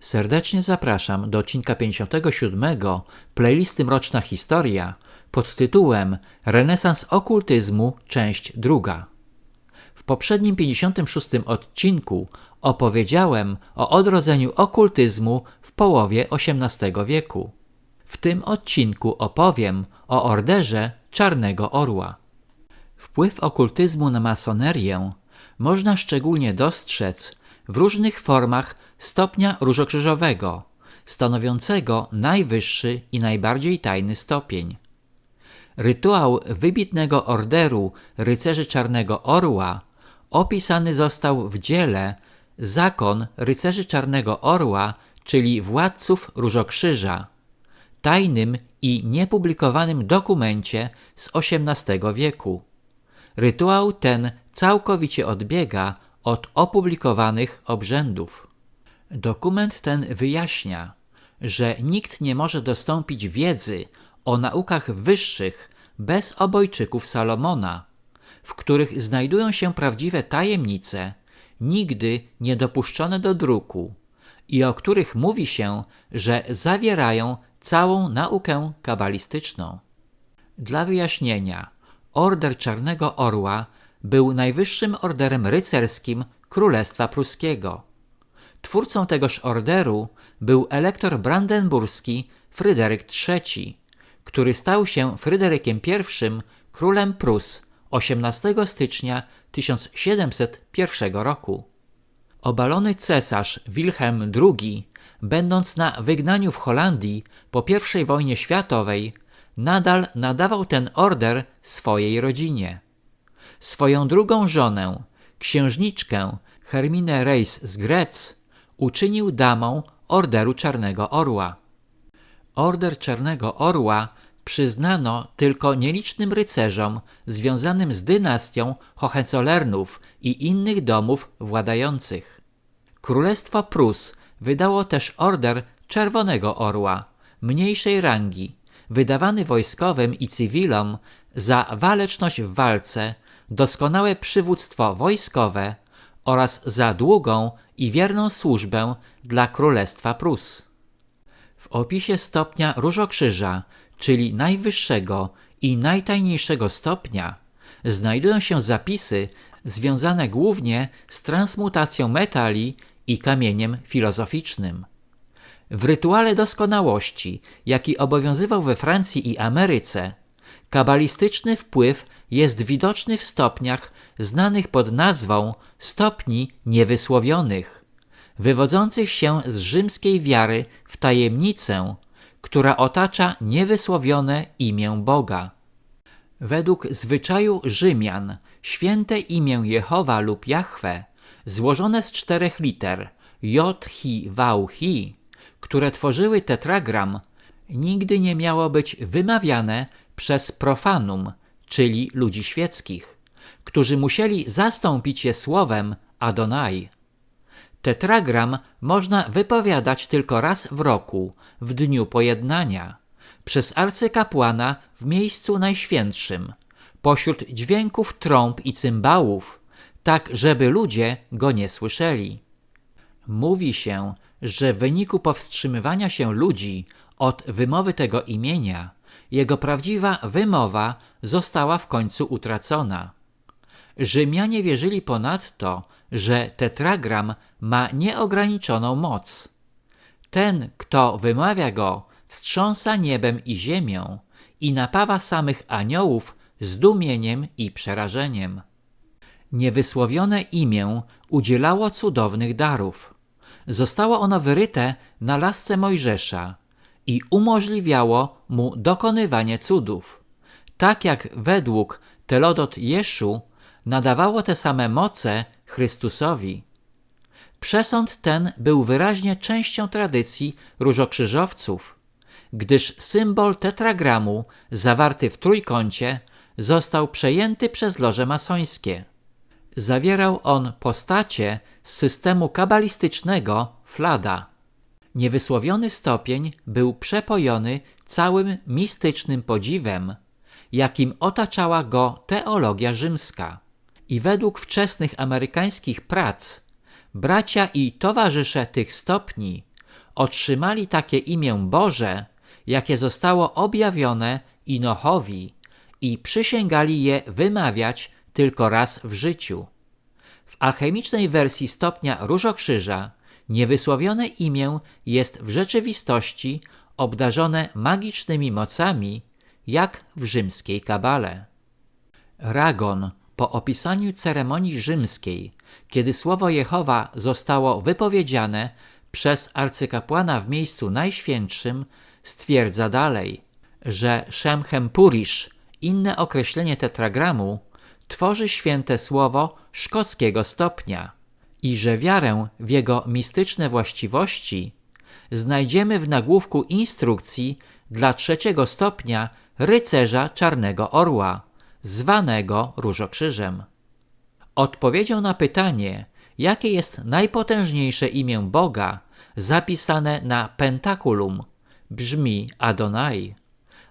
Serdecznie zapraszam do odcinka 57 playlisty Mroczna Historia pod tytułem Renesans okultyzmu, część 2. W poprzednim 56 odcinku opowiedziałem o odrodzeniu okultyzmu w połowie XVIII wieku. W tym odcinku opowiem o orderze Czarnego Orła. Wpływ okultyzmu na masonerię można szczególnie dostrzec w różnych formach stopnia różokrzyżowego, stanowiącego najwyższy i najbardziej tajny stopień. Rytuał wybitnego orderu rycerzy Czarnego Orła opisany został w dziele Zakon rycerzy Czarnego Orła, czyli władców Różokrzyża, tajnym i niepublikowanym dokumencie z XVIII wieku. Rytuał ten całkowicie odbiega od opublikowanych obrzędów. Dokument ten wyjaśnia, że nikt nie może dostąpić wiedzy o naukach wyższych bez obojczyków Salomona, w których znajdują się prawdziwe tajemnice, nigdy nie dopuszczone do druku i o których mówi się, że zawierają całą naukę kabalistyczną. Dla wyjaśnienia, Order Czarnego Orła był najwyższym orderem rycerskim Królestwa Pruskiego. Twórcą tegoż orderu był elektor brandenburski Fryderyk III, który stał się Fryderykiem I, królem Prus 18 stycznia 1701 roku. Obalony cesarz Wilhelm II, będąc na wygnaniu w Holandii po I wojnie światowej, nadal nadawał ten order swojej rodzinie. Swoją drugą żonę, księżniczkę Herminę Reis z Grecz, uczynił damą Orderu Czarnego Orła. Order Czarnego Orła przyznano tylko nielicznym rycerzom związanym z dynastią Hohenzollernów i innych domów władających. Królestwo Prus wydało też Order Czerwonego Orła, mniejszej rangi, wydawany wojskowym i cywilom za waleczność w walce, doskonałe przywództwo wojskowe oraz za długą i wierną służbę dla Królestwa Prus. W opisie stopnia Różokrzyża, czyli najwyższego i najtajniejszego stopnia, znajdują się zapisy związane głównie z transmutacją metali i kamieniem filozoficznym. W rytuale doskonałości, jaki obowiązywał we Francji i Ameryce, kabalistyczny wpływ jest widoczny w stopniach znanych pod nazwą stopni niewysłowionych, wywodzących się z rzymskiej wiary w tajemnicę, która otacza niewysłowione imię Boga. Według zwyczaju Rzymian święte imię Jehowa lub Jahwe, złożone z 4 liter J, Hi, V, Hi, które tworzyły tetragram, nigdy nie miało być wymawiane przez profanum, czyli ludzi świeckich, którzy musieli zastąpić je słowem Adonai. Tetragram można wypowiadać tylko raz w roku, w dniu pojednania, przez arcykapłana w miejscu najświętszym, pośród dźwięków trąb i cymbałów, tak żeby ludzie go nie słyszeli. Mówi się, że w wyniku powstrzymywania się ludzi od wymowy tego imienia, jego prawdziwa wymowa została w końcu utracona. Rzymianie wierzyli ponadto, że tetragram ma nieograniczoną moc. Ten, kto wymawia go, wstrząsa niebem i ziemią i napawa samych aniołów zdumieniem i przerażeniem. Niewysłowione imię udzielało cudownych darów. Zostało ono wyryte na lasce Mojżesza i umożliwiało mu dokonywanie cudów. Tak jak według Telodot Jeszu nadawało te same moce Chrystusowi. Przesąd ten był wyraźnie częścią tradycji różokrzyżowców, gdyż symbol tetragramu zawarty w trójkącie został przejęty przez loże masońskie. Zawierał on postacie z systemu kabalistycznego Flada. Niewysłowiony stopień był przepojony całym mistycznym podziwem, jakim otaczała go teologia rzymska. I według wczesnych amerykańskich prac bracia i towarzysze tych stopni otrzymali takie imię Boże, jakie zostało objawione Enochowi i przysięgali je wymawiać tylko raz w życiu. W alchemicznej wersji stopnia Różokrzyża niewysłowione imię jest w rzeczywistości obdarzone magicznymi mocami, jak w rzymskiej kabale. Ragon po opisaniu ceremonii rzymskiej, kiedy słowo Jehowa zostało wypowiedziane przez arcykapłana w miejscu najświętszym, stwierdza dalej, że Szemchem Purisz, inne określenie tetragramu, tworzy święte słowo szkockiego stopnia i że wiarę w jego mistyczne właściwości znajdziemy w nagłówku instrukcji dla 3. stopnia rycerza Czarnego Orła, zwanego Różokrzyżem. Odpowiedzią na pytanie, jakie jest najpotężniejsze imię Boga zapisane na pentakulum, brzmi Adonai,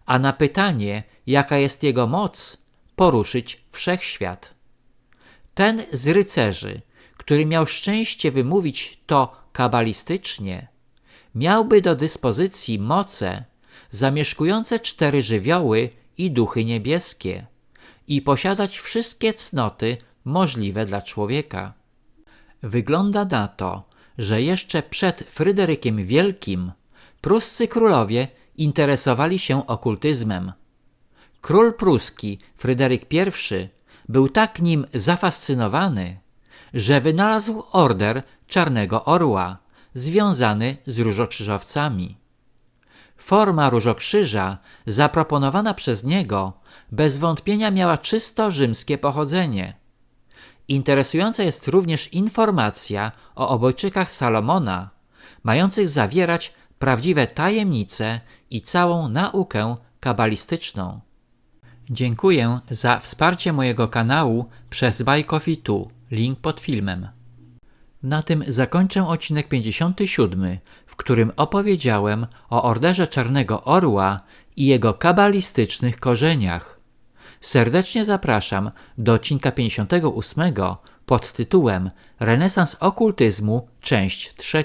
a na pytanie, jaka jest jego moc, poruszyć wszechświat. Ten z rycerzy, który miał szczęście wymówić to kabalistycznie, miałby do dyspozycji moce zamieszkujące 4 żywioły i duchy niebieskie i posiadać wszystkie cnoty możliwe dla człowieka. Wygląda na to, że jeszcze przed Fryderykiem Wielkim pruscy królowie interesowali się okultyzmem. Król pruski Fryderyk I był tak nim zafascynowany, że wynalazł order Czarnego Orła, związany z różokrzyżowcami. Forma różokrzyża zaproponowana przez niego bez wątpienia miała czysto rzymskie pochodzenie. Interesująca jest również informacja o obojczykach Salomona, mających zawierać prawdziwe tajemnice i całą naukę kabalistyczną. Dziękuję za wsparcie mojego kanału przez Buy Coffee 2, link pod filmem. Na tym zakończę odcinek 57, w którym opowiedziałem o Orderze Czarnego Orła i jego kabalistycznych korzeniach. Serdecznie zapraszam do odcinka 58 pod tytułem Renesans okultyzmu, część 3.